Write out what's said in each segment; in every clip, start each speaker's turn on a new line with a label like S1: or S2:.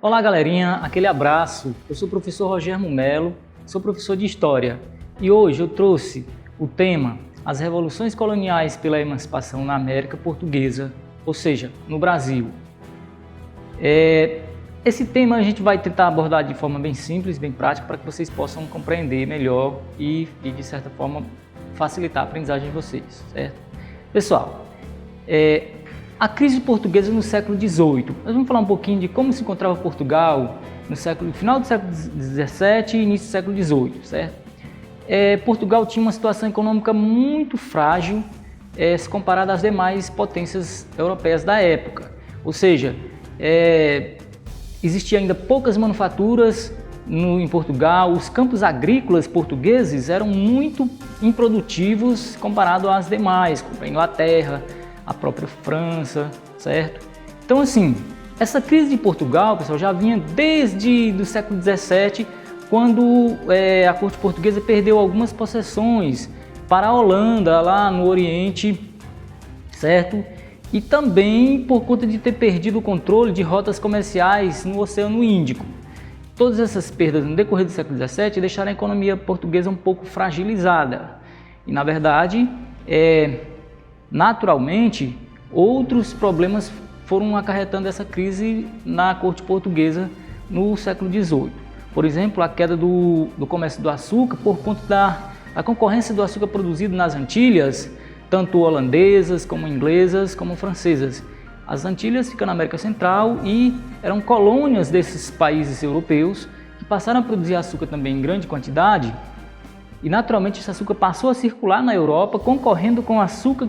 S1: Olá galerinha, aquele abraço. Eu sou o professor Rogério Melo, sou professor de História e hoje eu trouxe o tema As Revoluções Coloniais pela Emancipação na América Portuguesa, ou seja, no Brasil. Esse tema a gente vai tentar abordar de forma bem simples, bem prática, para que vocês possam compreender melhor e de certa forma facilitar a aprendizagem de vocês, certo? Pessoal, a crise portuguesa no século XVIII. Nós vamos falar um pouquinho de como se encontrava Portugal no final do século XVII e início do século XVIII, certo? Portugal tinha uma situação econômica muito frágil se comparada às demais potências europeias da época. Ou seja, existia ainda poucas manufaturas em Portugal, os campos agrícolas portugueses eram muito improdutivos comparado às demais, como a Inglaterra, a própria França, certo? Então, assim, essa crise de Portugal, pessoal, já vinha desde o século XVII, quando a corte portuguesa perdeu algumas possessões para a Holanda, lá no Oriente, certo? E também por conta de ter perdido o controle de rotas comerciais no Oceano Índico. Todas essas perdas no decorrer do século XVII deixaram a economia portuguesa um pouco fragilizada. E, na verdade, naturalmente, outros problemas foram acarretando essa crise na corte portuguesa no século XVIII. Por exemplo, a queda do comércio do açúcar por conta da concorrência do açúcar produzido nas Antilhas, tanto holandesas, como inglesas, como francesas. As Antilhas ficam na América Central e eram colônias desses países europeus que passaram a produzir açúcar também em grande quantidade. E naturalmente esse açúcar passou a circular na Europa, concorrendo com o açúcar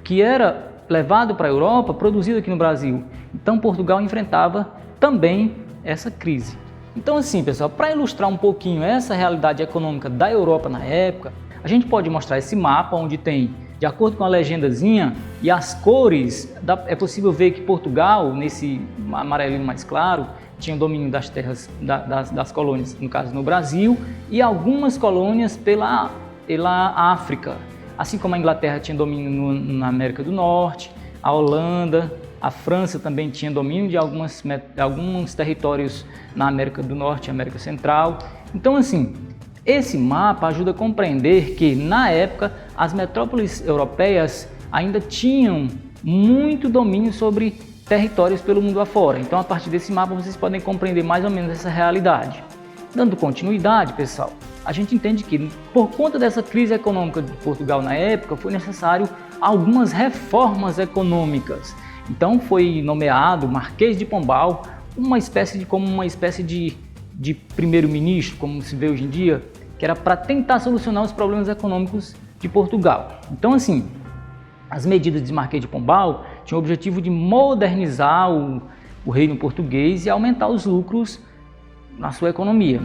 S1: que era levado para a Europa, produzido aqui no Brasil. Então Portugal enfrentava também essa crise. Então assim, pessoal, para ilustrar um pouquinho essa realidade econômica da Europa na época, a gente pode mostrar esse mapa onde tem, de acordo com a legendazinha e as cores, é possível ver que Portugal, nesse amarelinho mais claro, tinha o domínio das terras das colônias, no caso no Brasil, e algumas colônias pela África. Assim como a Inglaterra tinha domínio na América do Norte, a Holanda, a França também tinha domínio de alguns territórios na América do Norte e América Central. Então, assim, esse mapa ajuda a compreender que, na época, as metrópoles europeias ainda tinham muito domínio sobre territórios pelo mundo afora. Então, a partir desse mapa, vocês podem compreender mais ou menos essa realidade. Dando continuidade, pessoal, a gente entende que, por conta dessa crise econômica de Portugal na época, foi necessário algumas reformas econômicas. Então, foi nomeado Marquês de Pombal, uma espécie de primeiro-ministro, como se vê hoje em dia, que era para tentar solucionar os problemas econômicos de Portugal. Então, assim, as medidas de Marquês de Pombal tinham o objetivo de modernizar o reino português e aumentar os lucros na sua economia.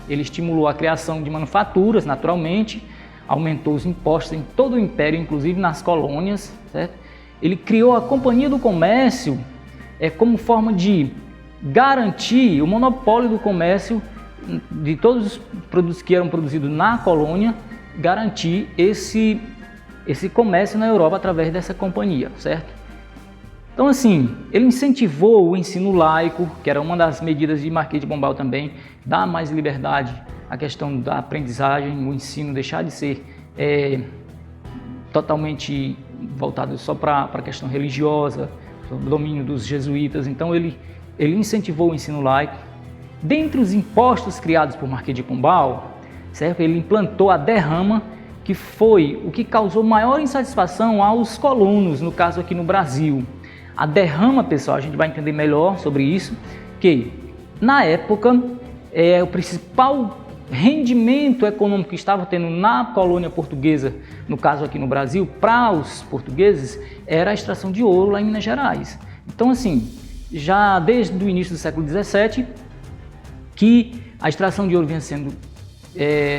S1: Ele estimulou a criação de manufaturas, naturalmente, aumentou os impostos em todo o império, inclusive nas colônias, certo? Ele criou a Companhia do Comércio como forma de garantir o monopólio do comércio de todos os produtos que eram produzidos na colônia, garantir esse comércio na Europa através dessa companhia, certo? Então, assim, ele incentivou o ensino laico, que era uma das medidas de Marquês de Pombal também, dar mais liberdade à questão da aprendizagem, o ensino deixar de ser totalmente voltado só para a questão religiosa, o domínio dos jesuítas. Então, ele incentivou o ensino laico. Dentre os impostos criados por Marquês de Pombal, certo? Ele implantou a derrama, que foi o que causou maior insatisfação aos colonos, no caso aqui no Brasil. A derrama, pessoal, a gente vai entender melhor sobre isso, que na época o principal rendimento econômico que estava tendo na colônia portuguesa, no caso aqui no Brasil, para os portugueses, era a extração de ouro lá em Minas Gerais. Então, assim, já desde o início do século XVII, que a extração de ouro vinha sendo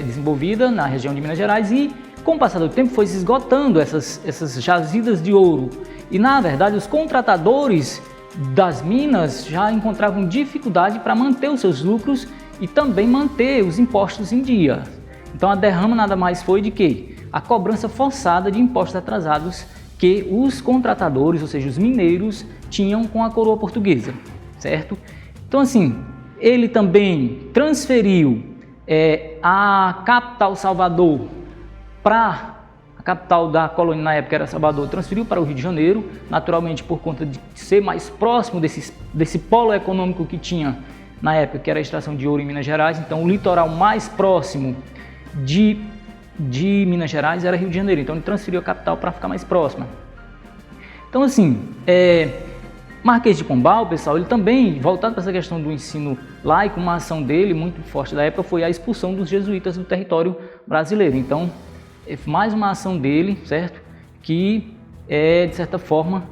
S1: desenvolvida na região de Minas Gerais e, com o passar do tempo, foi se esgotando essas jazidas de ouro. E, na verdade, os contratadores das minas já encontravam dificuldade para manter os seus lucros e também manter os impostos em dia. Então, a derrama nada mais foi de que a cobrança forçada de impostos atrasados que os contratadores, ou seja, os mineiros, tinham com a coroa portuguesa, certo? Então, assim, ele também transferiu a capital Salvador para a capital da colônia na época era Salvador, transferiu para o Rio de Janeiro, naturalmente por conta de ser mais próximo desse polo econômico que tinha na época, que era a extração de ouro em Minas Gerais. Então o litoral mais próximo de Minas Gerais era Rio de Janeiro, então ele transferiu a capital para ficar mais próxima. Então assim, Marquês de Pombal, pessoal, ele também, voltado para essa questão do ensino laico, uma ação dele muito forte da época foi a expulsão dos jesuítas do território brasileiro. Então, mais uma ação dele, certo? Que, de certa forma,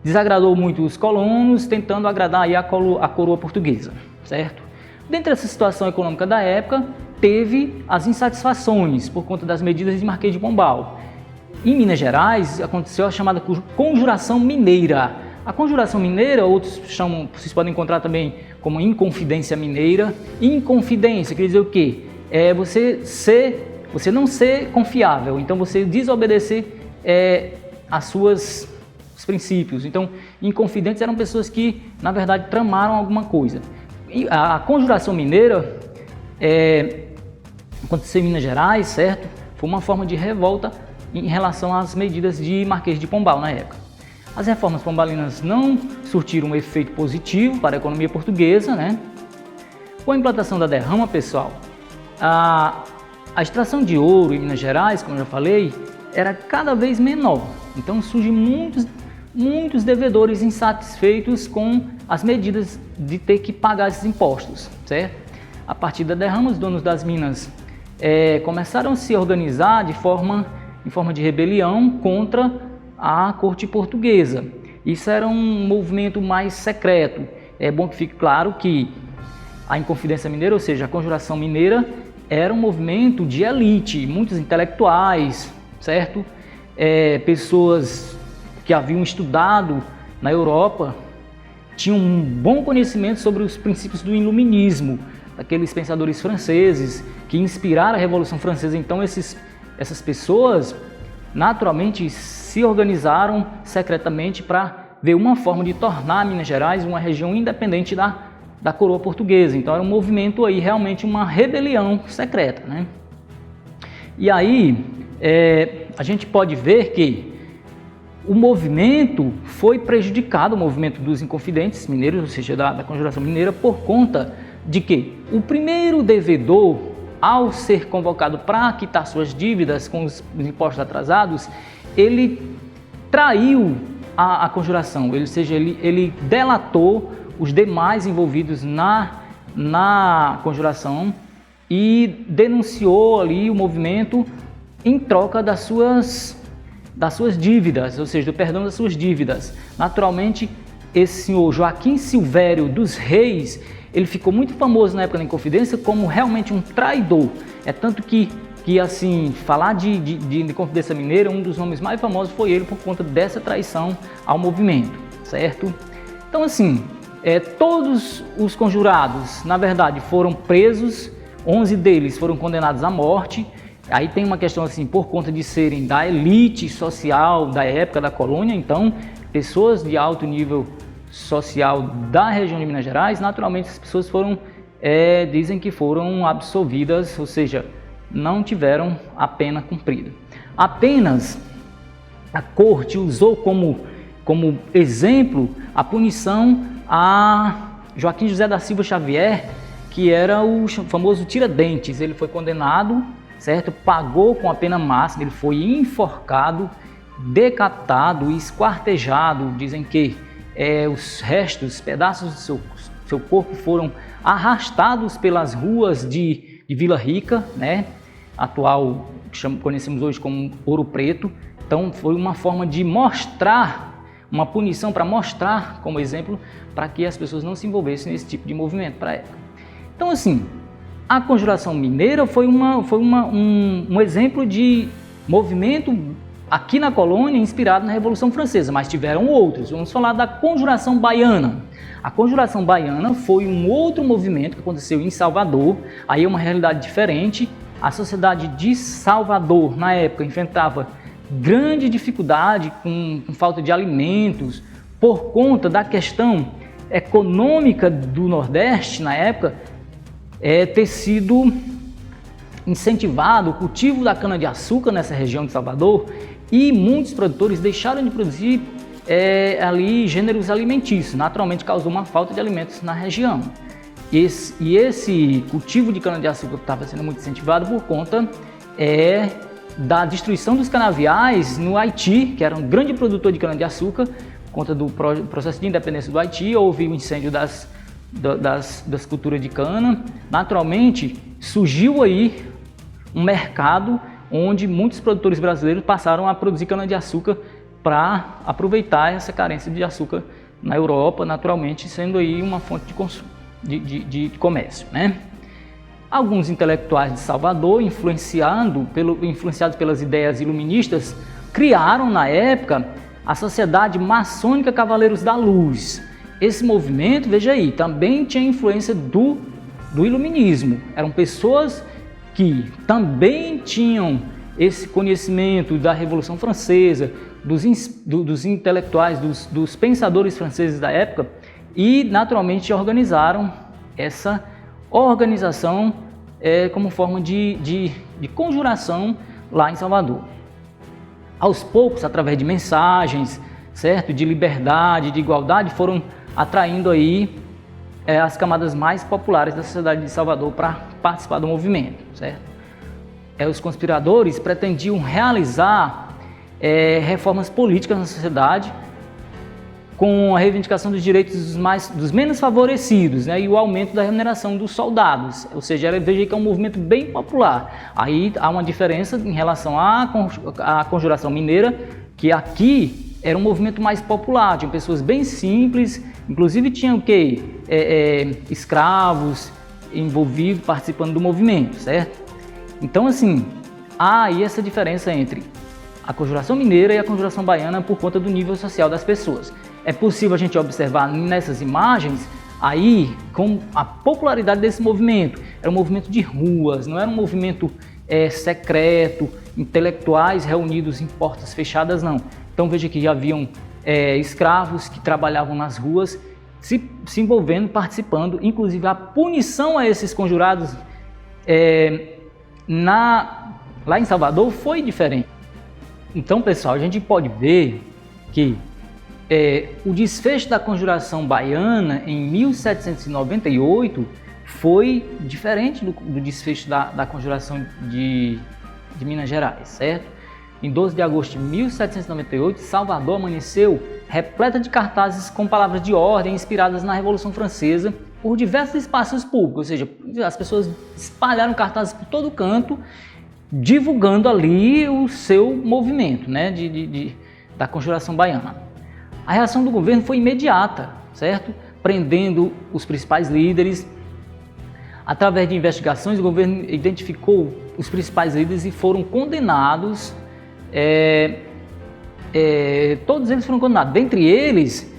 S1: desagradou muito os colonos, tentando agradar aí a coroa portuguesa, certo? Dentro dessa situação econômica da época, teve as insatisfações por conta das medidas de Marquês de Pombal. Em Minas Gerais, aconteceu a chamada Conjuração Mineira. A Conjuração Mineira, outros chamam, vocês podem encontrar também como Inconfidência Mineira. Inconfidência quer dizer o quê? Você não ser confiável, então você desobedecer os princípios. Então, inconfidentes eram pessoas que, na verdade, tramaram alguma coisa. E a Conjuração Mineira aconteceu em Minas Gerais, certo? Foi uma forma de revolta em relação às medidas de Marquês de Pombal na época. As reformas pombalinas não surtiram um efeito positivo para a economia portuguesa, né? Com a implantação da derrama, pessoal, a extração de ouro em Minas Gerais, como eu já falei, era cada vez menor. Então surgem muitos devedores insatisfeitos com as medidas de ter que pagar esses impostos, certo? A partir da derrama, os donos das minas começaram a se organizar em forma de rebelião contra a corte portuguesa. Isso era um movimento mais secreto. É bom que fique claro que a Inconfidência Mineira, ou seja, a Conjuração Mineira, era um movimento de elite, muitos intelectuais, certo? Pessoas que haviam estudado na Europa, tinham um bom conhecimento sobre os princípios do iluminismo, daqueles pensadores franceses que inspiraram a Revolução Francesa. Então essas pessoas naturalmente se organizaram secretamente para ver uma forma de tornar Minas Gerais uma região independente da coroa portuguesa. Então era um movimento aí, realmente uma rebelião secreta, né? E aí a gente pode ver que o movimento foi prejudicado, o movimento dos Inconfidentes Mineiros, ou seja, da Conjuração Mineira, por conta de que o primeiro devedor, ao ser convocado para quitar suas dívidas com os impostos atrasados, ele traiu a conjuração, ou seja, ele delatou os demais envolvidos na conjuração e denunciou ali o movimento em troca das suas dívidas, ou seja, do perdão das suas dívidas. Naturalmente, esse senhor Joaquim Silvério dos Reis, ele ficou muito famoso na época da Inconfidência como realmente um traidor. É tanto que assim, falar de Inconfidência Mineira, um dos nomes mais famosos foi ele por conta dessa traição ao movimento, certo? Então assim, todos os conjurados, na verdade, foram presos, 11 deles foram condenados à morte. Aí tem uma questão assim, por conta de serem da elite social da época da colônia, então pessoas de alto nível social da região de Minas Gerais, naturalmente as pessoas dizem que foram absolvidas, ou seja, não tiveram a pena cumprida. Apenas a corte usou como exemplo a punição a Joaquim José da Silva Xavier, que era o famoso Tiradentes. Ele foi condenado, certo? Pagou com a pena máxima, ele foi enforcado, decapitado e esquartejado. Dizem que os restos, pedaços do seu corpo foram arrastados pelas ruas de Vila Rica, né? Atual, conhecemos hoje como Ouro Preto. Então foi uma forma de mostrar, uma punição para mostrar como exemplo, para que as pessoas não se envolvessem nesse tipo de movimento para a época. Então assim, a Conjuração Mineira foi um exemplo de movimento aqui na colônia inspirado na Revolução Francesa, mas tiveram outros. Vamos falar da Conjuração Baiana. A Conjuração Baiana foi um outro movimento que aconteceu em Salvador, aí é uma realidade diferente. A sociedade de Salvador, na época, enfrentava grande dificuldade com falta de alimentos, por conta da questão econômica do Nordeste, na época, ter sido incentivado o cultivo da cana-de-açúcar nessa região de Salvador, e muitos produtores deixaram de produzir ali gêneros alimentícios. Naturalmente causou uma falta de alimentos na região. E esse cultivo de cana-de-açúcar estava sendo muito incentivado por conta da destruição dos canaviais no Haiti, que era um grande produtor de cana-de-açúcar. Por conta do processo de independência do Haiti, houve o incêndio das culturas de cana. Naturalmente, surgiu aí um mercado onde muitos produtores brasileiros passaram a produzir cana-de-açúcar para aproveitar essa carência de açúcar na Europa, naturalmente sendo aí uma fonte de consumo, de comércio, né? Alguns intelectuais de Salvador, influenciados pelas ideias iluministas, criaram na época a Sociedade Maçônica Cavaleiros da Luz. Esse movimento, veja aí, também tinha influência do iluminismo. Eram pessoas que também tinham esse conhecimento da Revolução Francesa, dos intelectuais, dos pensadores franceses da época, e naturalmente organizaram essa organização como forma de conjuração lá em Salvador. Aos poucos, através de mensagens, certo, de liberdade, de igualdade, foram atraindo aí as camadas mais populares da sociedade de Salvador para participar do movimento, certo? Os conspiradores pretendiam realizar reformas políticas na sociedade com a reivindicação dos direitos dos menos favorecidos, né, e o aumento da remuneração dos soldados. Ou seja, veja que é um movimento bem popular. Aí há uma diferença em relação à Conjuração Mineira, que aqui era um movimento mais popular, tinham pessoas bem simples, inclusive tinham escravos envolvidos, participando do movimento, certo? Então, assim, há aí essa diferença entre a Conjuração Mineira e a Conjuração Baiana por conta do nível social das pessoas. É possível a gente observar nessas imagens aí com a popularidade desse movimento. Era um movimento de ruas, não era um movimento secreto, intelectuais reunidos em portas fechadas, não. Então veja que já haviam escravos que trabalhavam nas ruas, se envolvendo, participando. Inclusive a punição a esses conjurados lá em Salvador foi diferente. Então, pessoal, a gente pode ver que o desfecho da Conjuração Baiana em 1798 foi diferente do desfecho da Conjuração de Minas Gerais, certo? Em 12 de agosto de 1798, Salvador amanheceu repleta de cartazes com palavras de ordem inspiradas na Revolução Francesa por diversos espaços públicos, ou seja, as pessoas espalharam cartazes por todo canto, divulgando ali o seu movimento, né, da Conjuração Baiana. A reação do governo foi imediata, certo? Prendendo os principais líderes. Através de investigações, o governo identificou os principais líderes e foram condenados. Todos eles foram condenados. Dentre eles,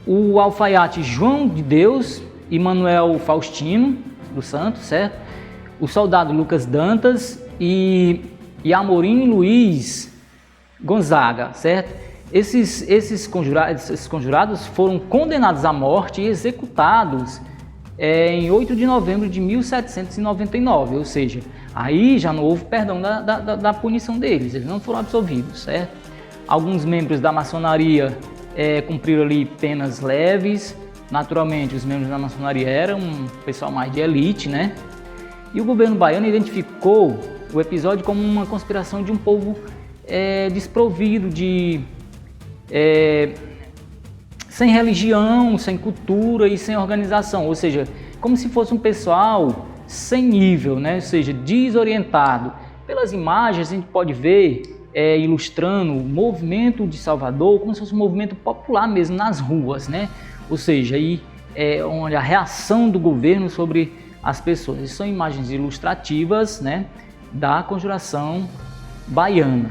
S1: o alfaiate João de Deus e Manuel Faustino dos Santos, certo? O soldado Lucas Dantas e Amorim Luiz Gonzaga, certo? Esses conjurados foram condenados à morte e executados em 8 de novembro de 1799, ou seja, aí já não houve perdão da punição deles, eles não foram absolvidos, certo? Alguns membros da maçonaria cumpriram ali penas leves. Naturalmente, os membros da maçonaria eram um pessoal mais de elite, né? E o governo baiano identificou o episódio como uma conspiração de um povo desprovido sem religião, sem cultura e sem organização, ou seja, como se fosse um pessoal sem nível, né? Ou seja, desorientado. Pelas imagens a gente pode ver ilustrando o movimento de Salvador como se fosse um movimento popular mesmo nas ruas, né? Ou seja, aí onde a reação do governo sobre as pessoas. Essas são imagens ilustrativas, né, da Conjuração Baiana.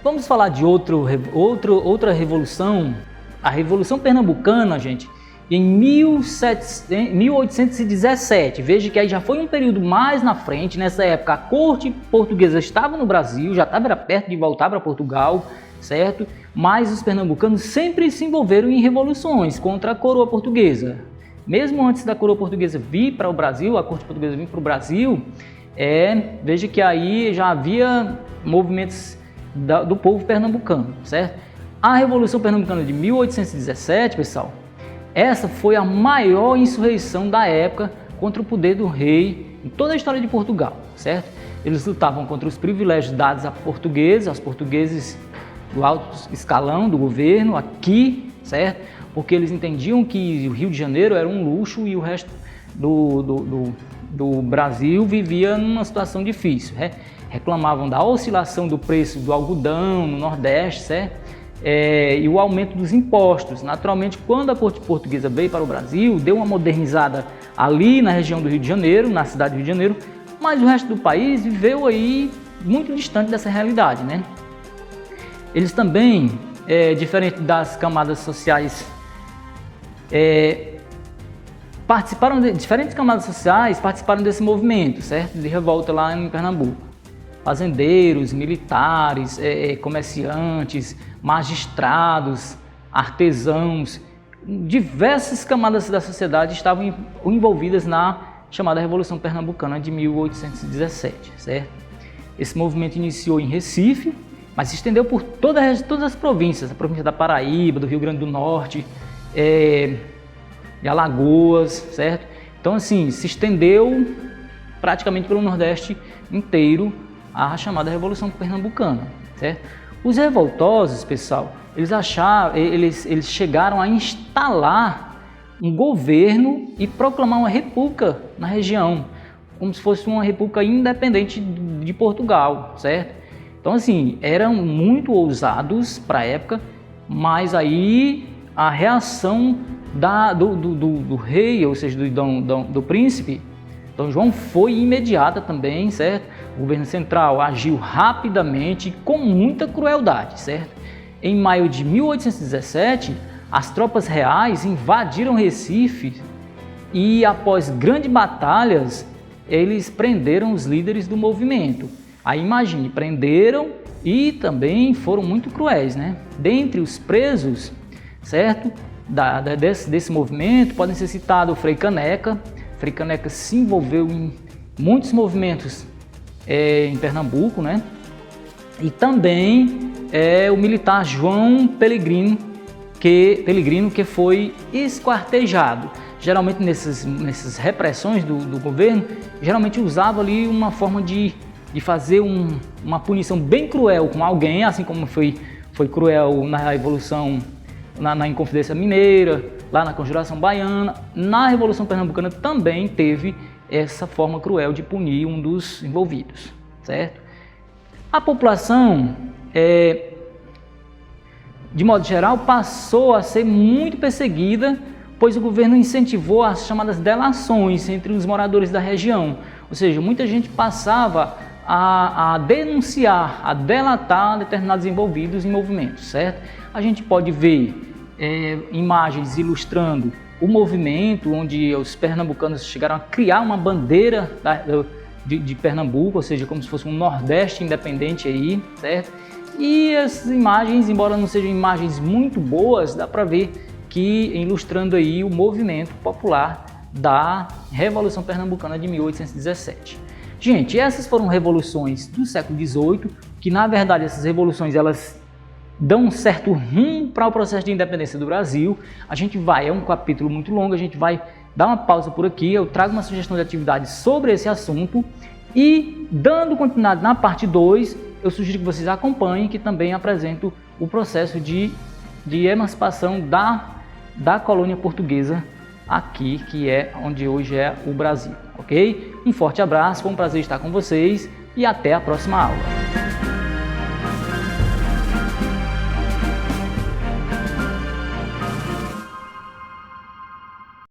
S1: Vamos falar de outra revolução, a Revolução Pernambucana, gente, em 1817. Veja que aí já foi um período mais na frente. Nessa época a corte portuguesa estava no Brasil, já estava perto de voltar para Portugal, certo? Mas os pernambucanos sempre se envolveram em revoluções contra a coroa portuguesa. Mesmo antes da coroa portuguesa vir para o Brasil, a corte portuguesa vir para o Brasil, veja que aí já havia movimentos do povo pernambucano, certo? A Revolução Pernambucana de 1817, pessoal, essa foi a maior insurreição da época contra o poder do rei em toda a história de Portugal, certo? Eles lutavam contra os privilégios dados aos portugueses do alto escalão do governo aqui, certo? Porque eles entendiam que o Rio de Janeiro era um luxo e o resto do Brasil vivia numa situação difícil. Reclamavam da oscilação do preço do algodão no Nordeste, certo? E o aumento dos impostos. Naturalmente, quando a corte portuguesa veio para o Brasil, deu uma modernizada ali na região do Rio de Janeiro, na cidade do Rio de Janeiro, mas o resto do país viveu aí muito distante dessa realidade, né? Eles também, diferente das camadas sociais, diferentes camadas sociais participaram desse movimento, certo? De revolta lá em Pernambuco. Fazendeiros, militares, comerciantes, magistrados, artesãos, diversas camadas da sociedade estavam envolvidas na chamada Revolução Pernambucana de 1817, certo? Esse movimento iniciou em Recife, mas se estendeu por todas as províncias, a província da Paraíba, do Rio Grande do Norte, de Alagoas, certo? Então, assim, se estendeu praticamente pelo Nordeste inteiro a chamada Revolução Pernambucana, certo? Os revoltosos, pessoal, eles chegaram a instalar um governo e proclamar uma república na região, como se fosse uma república independente de Portugal, certo? Então, assim, eram muito ousados para a época, mas aí a reação do rei, ou seja, do príncipe, Dom João, foi imediata também, certo? O governo central agiu rapidamente com muita crueldade, certo? Em maio de 1817, as tropas reais invadiram Recife e, após grandes batalhas, eles prenderam os líderes do movimento. Aí imagine, prenderam e também foram muito cruéis, né? Dentre os presos, certo? Desse movimento, podem ser citados o Frei Caneca. Frei Caneca se envolveu em muitos movimentos em Pernambuco, né? E também o militar João Pellegrino, que foi esquartejado. Geralmente nessas repressões do governo, geralmente usava ali uma forma de fazer uma punição bem cruel com alguém, assim como foi cruel na Revolução, na Inconfidência Mineira, lá na Conjuração Baiana. Na Revolução Pernambucana também teve essa forma cruel de punir um dos envolvidos, certo? A população, de modo geral, passou a ser muito perseguida, pois o governo incentivou as chamadas delações entre os moradores da região. Ou seja, muita gente passava a denunciar, a delatar determinados envolvidos em movimentos, certo? A gente pode ver imagens ilustrando o movimento, onde os pernambucanos chegaram a criar uma bandeira de Pernambuco, ou seja, como se fosse um Nordeste independente aí, certo? E as imagens, embora não sejam imagens muito boas, dá para ver que ilustrando aí o movimento popular da Revolução Pernambucana de 1817. Gente, essas foram revoluções do século XVIII, que na verdade essas revoluções elas dão um certo rumo para o processo de independência do Brasil. A gente é um capítulo muito longo, a gente vai dar uma pausa por aqui, eu trago uma sugestão de atividade sobre esse assunto e, dando continuidade na parte 2, eu sugiro que vocês acompanhem, que também apresento o processo de emancipação da colônia portuguesa aqui, que é onde hoje é o Brasil, ok? Um forte abraço, foi um prazer estar com vocês e até a próxima aula.